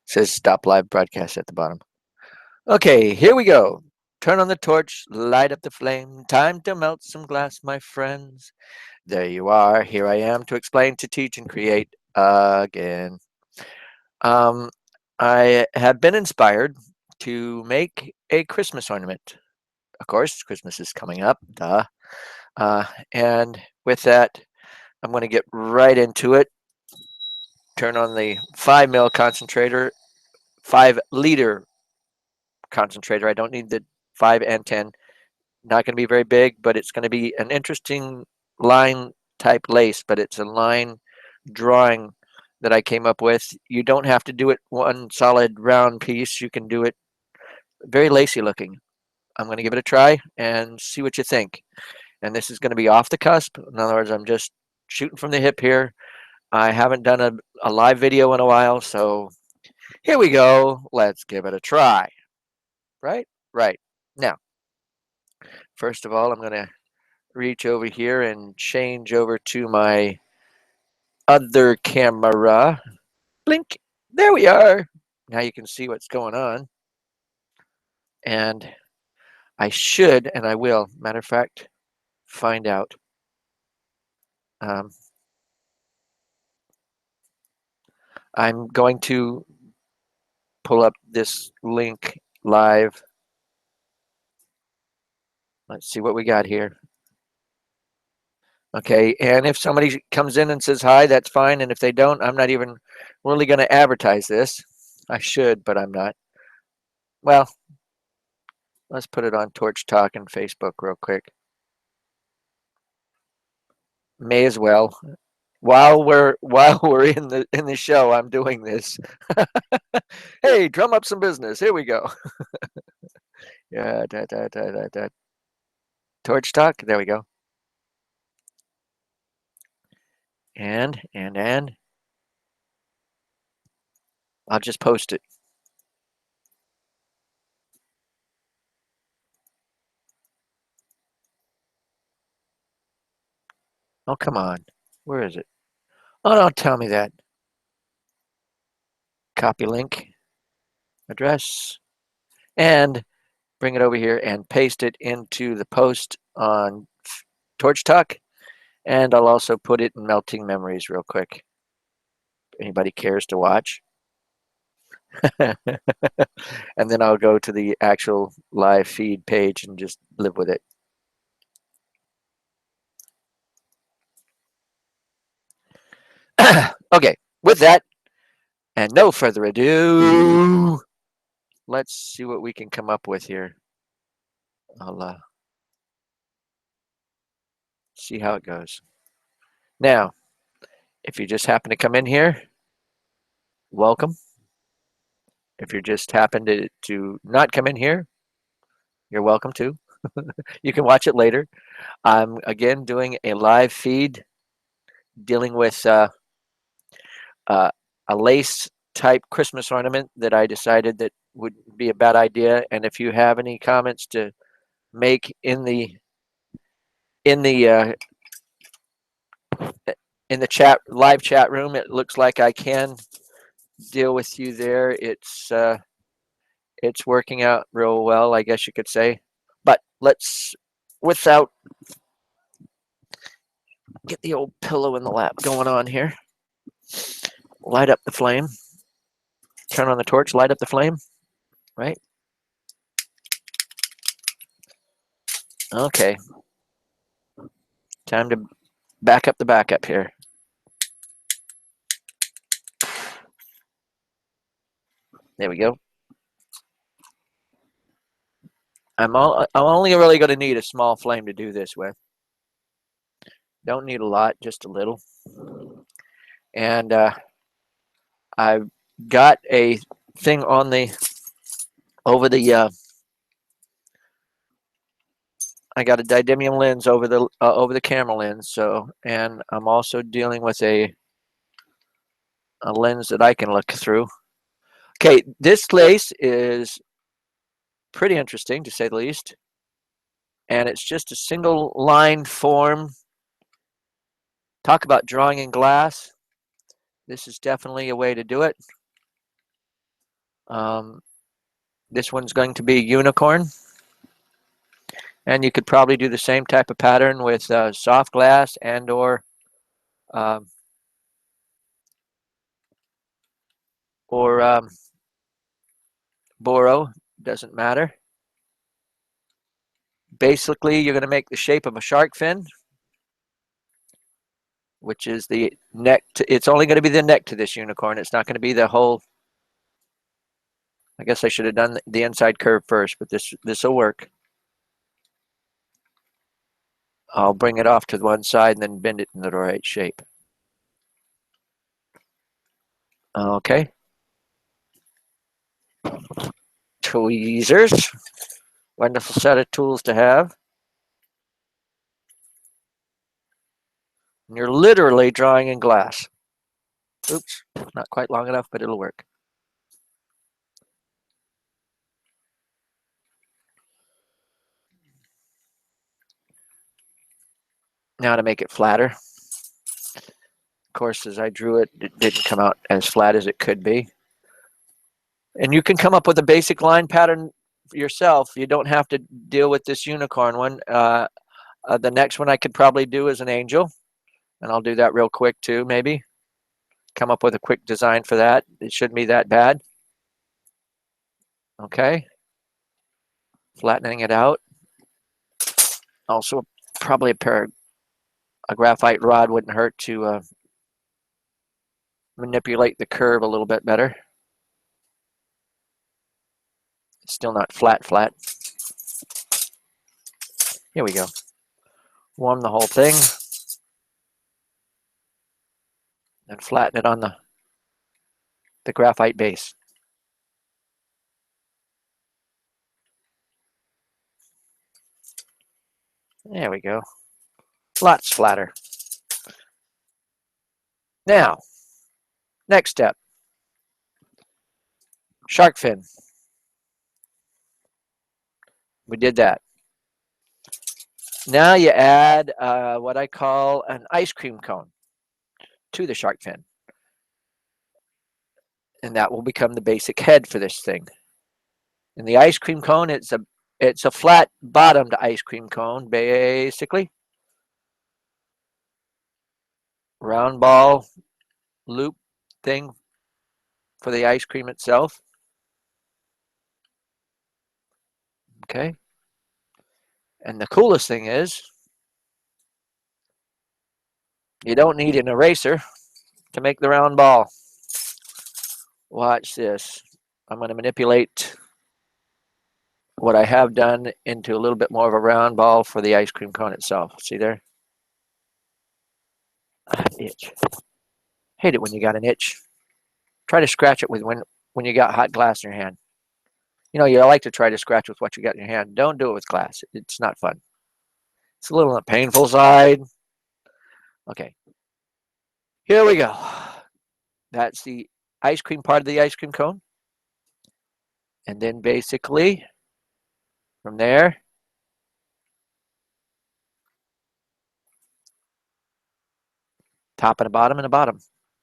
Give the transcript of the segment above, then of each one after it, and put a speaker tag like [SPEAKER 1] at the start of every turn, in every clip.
[SPEAKER 1] Says stop live broadcast at the bottom. Okay, here we go. Turn on the torch, light up the flame. Time to melt some glass, my friends. There you are. Here I am to explain, to teach, and create again. Um, I have been inspired to make a Christmas ornament. Of course, Christmas is coming up, duh. And with that, I'm going to get right into it. Turn on the 5 mil concentrator, 5 liter concentrator. I don't need the 5 and 10. Not going to be very big, but it's going to be an interesting line type lace, but it's a line drawing that I came up with. You don't have to do it one solid round piece. You can do it very lacy looking. I'm going to give it a try and see what you think. And this is going to be off the cusp. In other words, I'm just shooting from the hip here. I haven't done a live video in a while, so here we go. Let's give it a try. Right? Right. Now, first of all, I'm going to reach over here and change over to my other camera. Blink. There we are. Now you can see what's going on. And I should, and I will, matter of fact, find out. Um, I'm going to pull up this link live. Let's see what we got here. Okay, and if somebody comes in and says hi, that's fine. And if they don't, I'm not even really going to advertise this. I should, but I'm not. Well, let's put it on Torch Talk and Facebook real quick. May as well. While we're in the show, I'm doing this. Hey, drum up some business. Here we go. Yeah, Torch Talk. There we go. And I'll just post it. Oh, come on. Where is it? Oh, don't tell me that. Copy link, address, and bring it over here and paste it into the post on Torch Talk. And I'll also put it in Melting Memories real quick. If anybody cares to watch. And then I'll go to the actual live feed page and just live with it. Okay, with that, and no further ado, let's see what we can come up with here. I'll see how it goes. Now, if you just happen to come in here, welcome. If you just happen to not come in here, you're welcome too. You can watch it later. I'm again doing a live feed dealing with a lace type Christmas ornament that I decided that would be a bad idea. And if you have any comments to make in the uh, in the chat live chat room, it looks like I can deal with you there. It's working out real well, I guess you could say. But let's, without, get the old pillow in the lap going on here. Light up the flame. Turn on the torch, light up the flame. Right? Okay. Time to back up the backup here. There we go. I'm only really going to need a small flame to do this with. Don't need a lot, just a little. And I've got a thing on the over the I got a didymium lens over the camera lens. So, and I'm also dealing with a lens that I can look through. Okay, this lace is pretty interesting to say the least, and it's just a single line form. Talk about drawing in glass. This is definitely a way to do it. Um, this one's going to be unicorn. And you could probably do the same type of pattern with soft glass and um, or boro, doesn't matter. Basically, you're going to make the shape of a shark fin, which is the neck. It's only going to be the neck to this unicorn. It's not going to be the whole. I guess I should have done the inside curve first, but this will work. I'll bring it off to one side and then bend it in the right shape. Okay. Tweezers. Wonderful set of tools to have. And you're literally drawing in glass. Oops, not quite long enough, but it'll work. Now to make it flatter. Of course, as I drew it, it didn't come out as flat as it could be. And you can come up with a basic line pattern yourself. You don't have to deal with this unicorn one. The next one I could probably do is an angel. And I'll do that real quick too, maybe. Come up with a quick design for that. It shouldn't be that bad. Okay. Flattening it out. Also, probably a graphite rod wouldn't hurt to manipulate the curve a little bit better. It's still not flat. Here we go. Warm the whole thing. And flatten it on the graphite base. There we go. Lots flatter. Now, next step. Shark fin. We did that. Now you add what I call an ice cream cone to the shark fin. And that will become the basic head for this thing. And the ice cream cone, it's a flat bottomed ice cream cone, basically. Round ball loop thing for the ice cream itself. Okay. And the coolest thing is, you don't need an eraser to make the round ball. Watch this. I'm going to manipulate what I have done into a little bit more of a round ball for the ice cream cone itself. See there? Itch. Hate it when you got an itch. Try to scratch it with when you got hot glass in your hand. You know, you like to try to scratch with what you got in your hand. Don't do it with glass. It's not fun. It's a little on the painful side. Okay. Here we go. That's the ice cream part of the ice cream cone. And then basically, from there, top and a bottom and a bottom.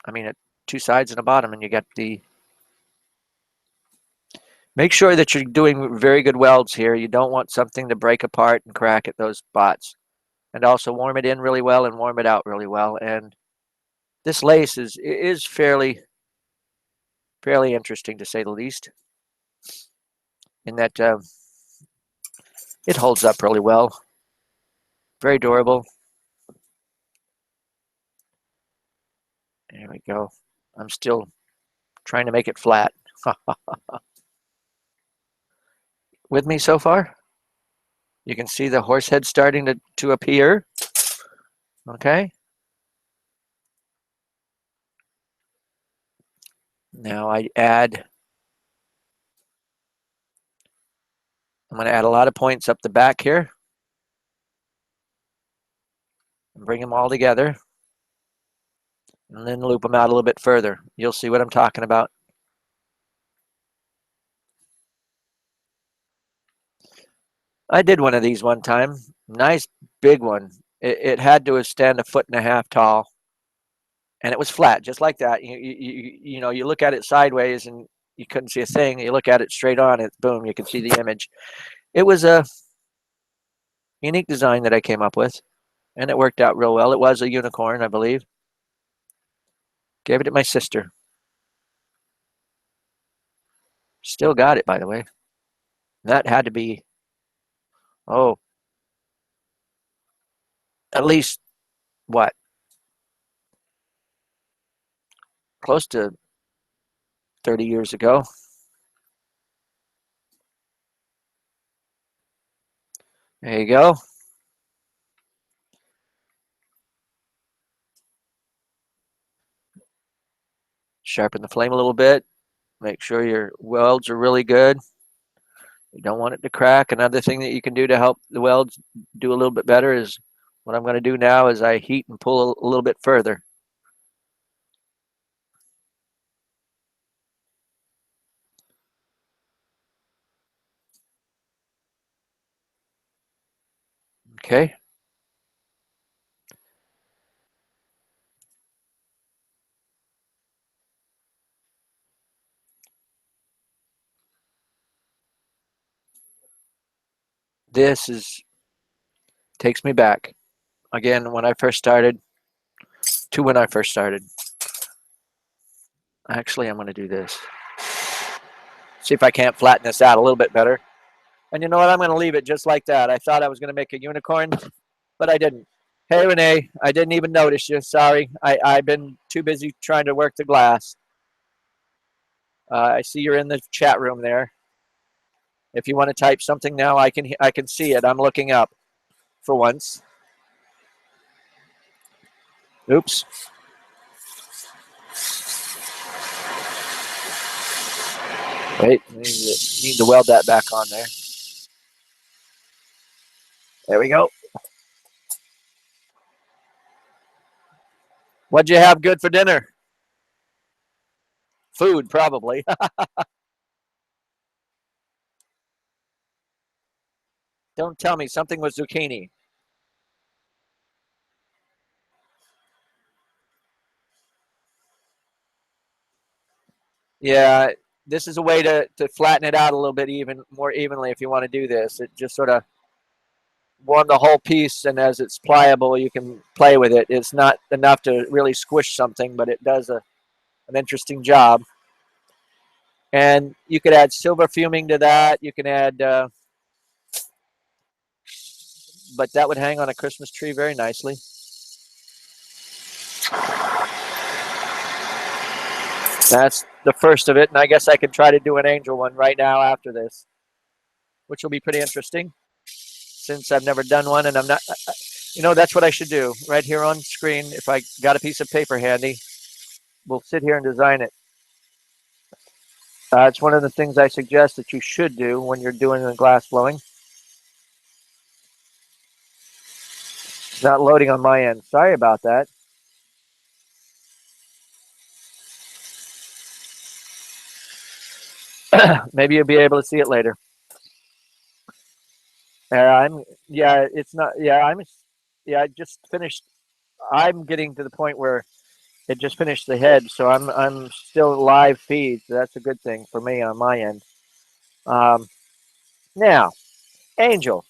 [SPEAKER 1] I mean, two sides and a bottom, and you get the. Make sure that you're doing very good welds here. You don't want something to break apart and crack at those spots. And also warm it in really well and warm it out really well. And this lace is fairly interesting, to say the least, in that it holds up really well. Very durable. There we go. I'm still trying to make it flat. With me so far? You can see the horse head starting to appear. Okay. Now I'm going to add a lot of points up the back here. And bring them all together. And then loop them out a little bit further. You'll see what I'm talking about. I did one of these one time. Nice big one. It had to stand 1.5 feet tall. And it was flat, just like that. You know, you look at it sideways and you couldn't see a thing. You look at it straight on, it boom, you can see the image. It was a unique design that I came up with, and it worked out real well. It was a unicorn, I believe. Gave it to my sister. Still got it, by the way. That had to be, oh, at least what? Close to 30 years ago. There you go. Sharpen the flame a little bit. Make sure your welds are really good. You don't want it to crack. Another thing that you can do to help the welds do a little bit better is what I'm going to do now is I heat and pull a little bit further. Okay. This is takes me back again when I first started to when I first started. Actually, I'm going to do this. See if I can't flatten this out a little bit better. And you know what? I'm going to leave it just like that. I thought I was going to make a unicorn, but I didn't. Hey, Renee, I didn't even notice you. Sorry. I've been too busy trying to work the glass. I see you're in the chat room there. If you want to type something now, I can see it. I'm looking up for once. Oops. Wait, need to weld that back on there. There we go. What'd you have good for dinner? Food, probably. Don't tell me something was zucchini. Yeah, this is a way to flatten it out a little bit more evenly if you want to do this. It just sort of warm the whole piece, and as it's pliable, you can play with it. It's not enough to really squish something, but it does an interesting job. And you could add silver fuming to that. You can add, but that would hang on a Christmas tree very nicely. That's the first of it, and I guess I could try to do an angel one right now after this, which will be pretty interesting since I've never done one, and I'm not, that's what I should do right here on screen. If I got a piece of paper handy, we'll sit here and design it. It's one of the things I suggest that you should do when you're doing the glass blowing. It's not loading on my end. Sorry about that. Maybe you'll be able to see it later. It's not. I just finished. I'm getting to the point where it just finished the head, so I'm still live feed. So that's a good thing for me on my end. Now, Angel,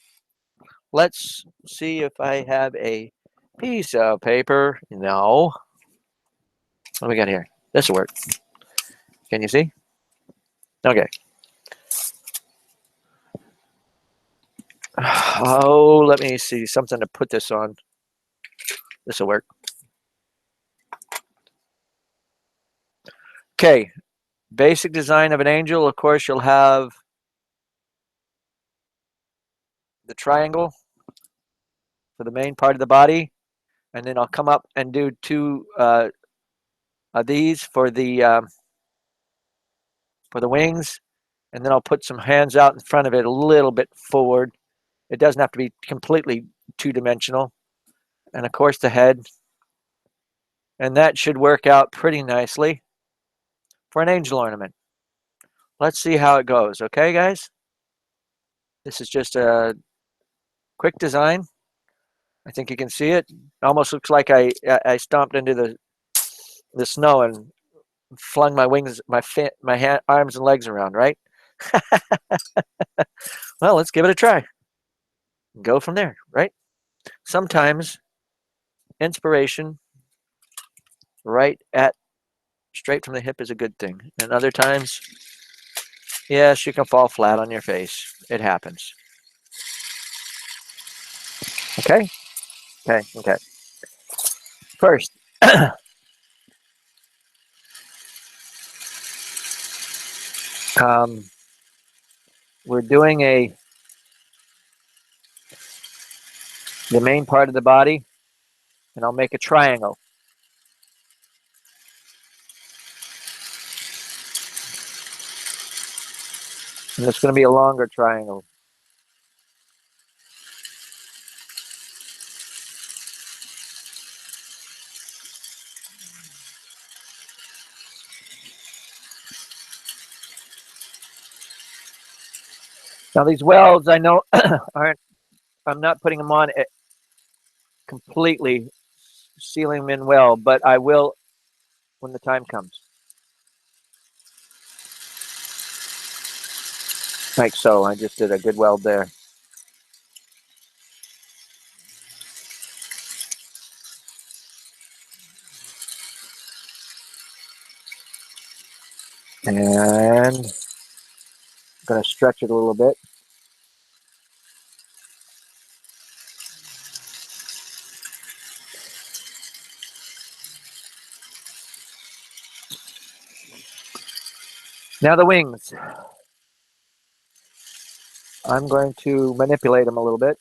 [SPEAKER 1] let's see if I have a piece of paper. No. What do we got here? This will work. Can you see? Okay. Oh, let me see something to put this on. This will work. Okay. Basic design of an angel. Of course, you'll have the triangle for the main part of the body, and then I'll come up and do two of these for the wings, and then I'll put some hands out in front of it a little bit forward. It doesn't have to be completely two-dimensional. And of course the head. And that should work out pretty nicely for an angel ornament. Let's see how it goes. Okay, guys? This is just a quick design. I think you can see it. It almost looks like I stomped into the snow and flung my wings, arms and legs around, right? Well, let's give it a try. Go from there, right? Sometimes inspiration right at straight from the hip is a good thing. And other times, yes, you can fall flat on your face. It happens. Okay? Okay, okay. First, um, we're doing the main part of the body, and I'll make a triangle. And it's going to be a longer triangle. Now these welds, I know, aren't. I'm not putting them on completely, sealing them in well, but I will when the time comes. Like so. I just did a good weld there. And I'm going to stretch it a little bit. Now the wings. I'm going to manipulate them a little bit.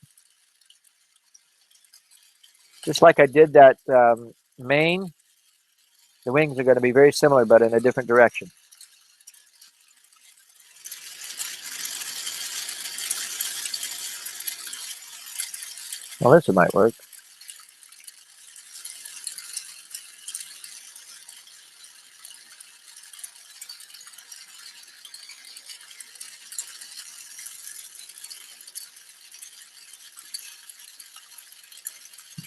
[SPEAKER 1] Just like I did that mane, the wings are going to be very similar, but in a different direction. Well, this might work.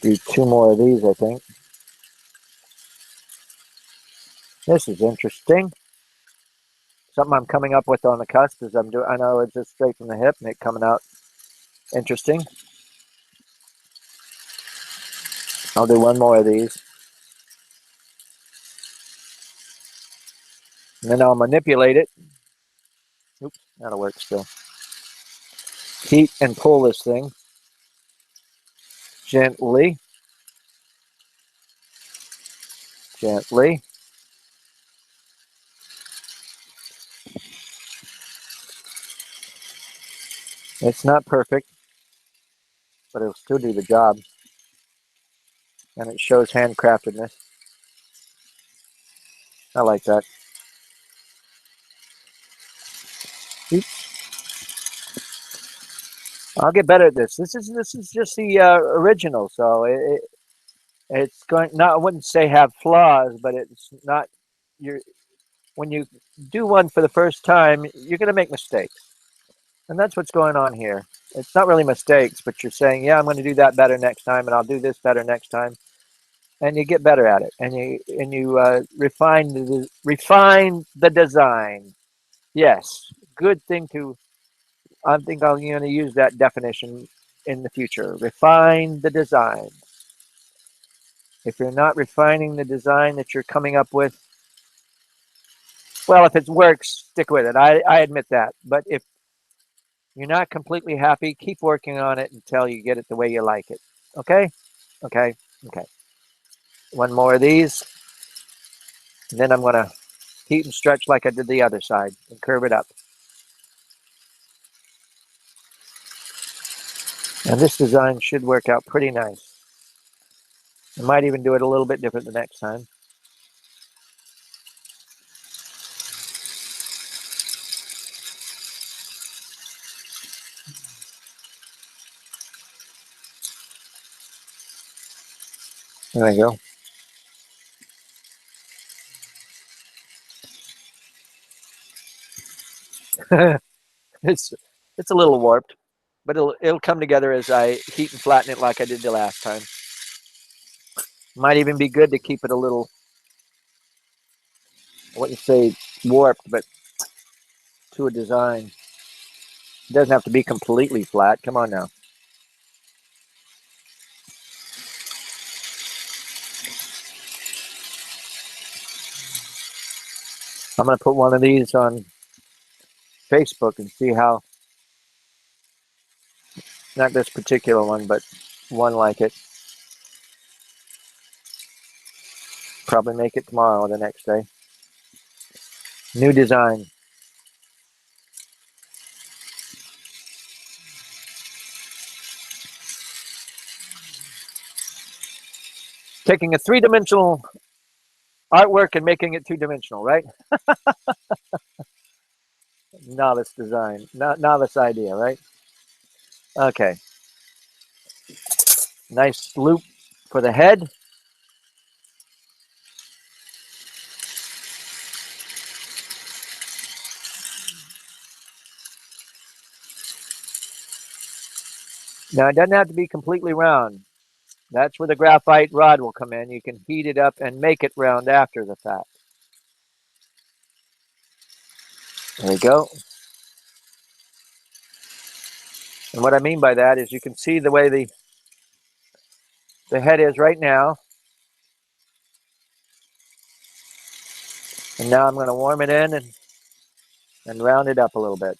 [SPEAKER 1] Do 2 more of these, I think. This is interesting. Something I'm coming up with on the cusp as I'm doing. I know it's just straight from the hip and it coming out interesting. I'll do 1 more of these. And then I'll manipulate it. Oops, that'll work still. Heat and pull this thing gently. Gently. It's not perfect, but it'll still do the job. And it shows handcraftedness. I like that. Oops. I'll get better at this. This is just the original, so it's going. Not I wouldn't say have flaws, but it's not. You're when you do one for the first time, you're going to make mistakes, and that's what's going on here. It's not really mistakes, but you're saying, yeah, I'm going to do that better next time, and I'll do this better next time, and you get better at it, and you refine the design. Yes, good thing to. I think I'm going to use that definition in the future. Refine the design. If you're not refining the design that you're coming up with, well, if it works, stick with it. I admit that. But if you're not completely happy, keep working on it until you get it the way you like it. Okay? Okay. Okay. 1 more of these. And then I'm going to heat and stretch like I did the other side and curve it up. And this design should work out pretty nice. I might even do it a little bit different the next time. There we go. it's it's a little warped, but it'll come together as I heat and flatten it like I did the last time. Might even be good to keep it a little I wouldn't say warped, but to a design. It doesn't have to be completely flat. Come on now. I'm going to put one of these on Facebook and see how, not this particular one, but one like it. Probably make it tomorrow or the next day. New design. Taking a three-dimensional artwork and making it two-dimensional, right? Novice design, novice idea, right? Okay. Nice loop for the head. Now, it doesn't have to be completely round. That's where the graphite rod will come in. You can heat it up and make it round after the fact. There we go. And what I mean by that is you can see the way the head is right now. And now I'm going to warm it in and round it up a little bit.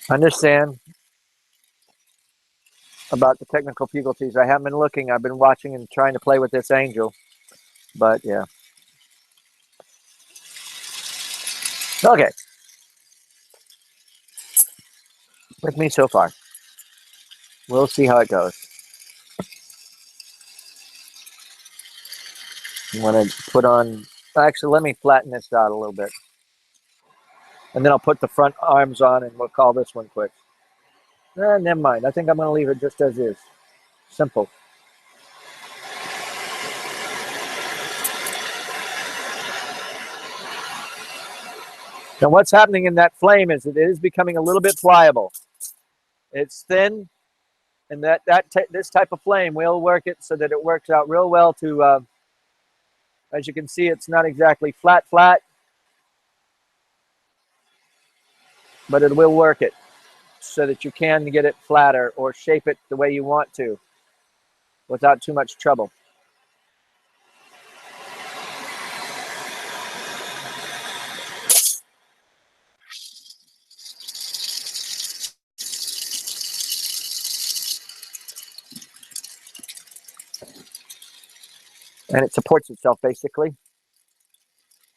[SPEAKER 1] Understand about the technical difficulties. I haven't been looking. I've been watching and trying to play with this angel. But yeah. Okay. With me so far. We'll see how it goes. I'm going to put on, actually, let me flatten this out a little bit. And then I'll put the front arms on and we'll call this one quick. Never mind. I think I'm going to leave it just as is. Simple. Now what's happening in that flame is it is becoming a little bit pliable. It's thin, and this type of flame will work it so that it works out real well to, as you can see, it's not exactly flat, but it will work it so that you can get it flatter or shape it the way you want to without too much trouble. And it supports itself basically.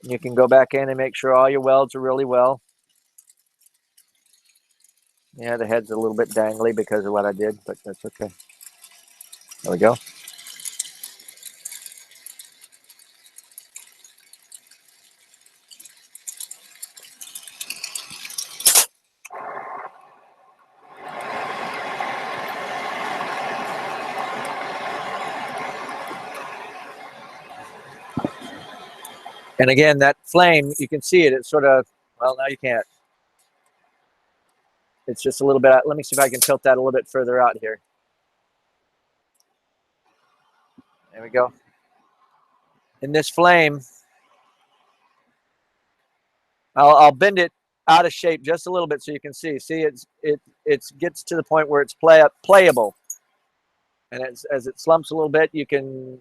[SPEAKER 1] You can go back in and make sure all your welds are really well. Yeah, the head's a little bit dangly because of what I did, but that's okay. There we go. And again, that flame, you can see it. It's sort of, well, now you can't. It's just a little bit, let me see if I can tilt that a little bit further out here. There we go. In this flame, I'll bend it out of shape just a little bit so you can see. See, it gets to the point where it's playable. And as it slumps a little bit, you can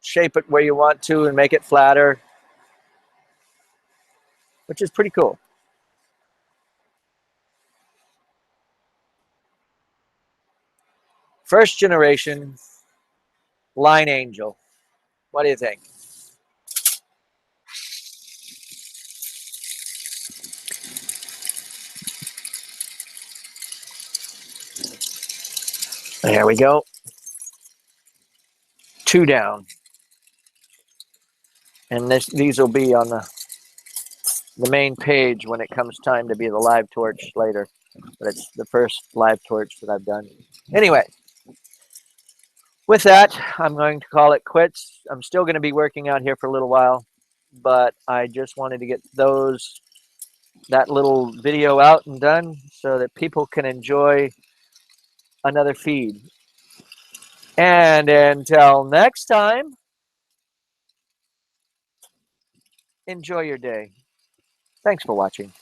[SPEAKER 1] shape it where you want to and make it flatter, which is pretty cool. First generation line angel. What do you think? There we go. 2 down. And these will be on the main page when it comes time to be the live torch later. But it's the first live torch that I've done. Anyway, with that, I'm going to call it quits. I'm still going to be working out here for a little while. but I just wanted to get that little video out and done so that people can enjoy another feed. And until next time, enjoy your day. Thanks for watching.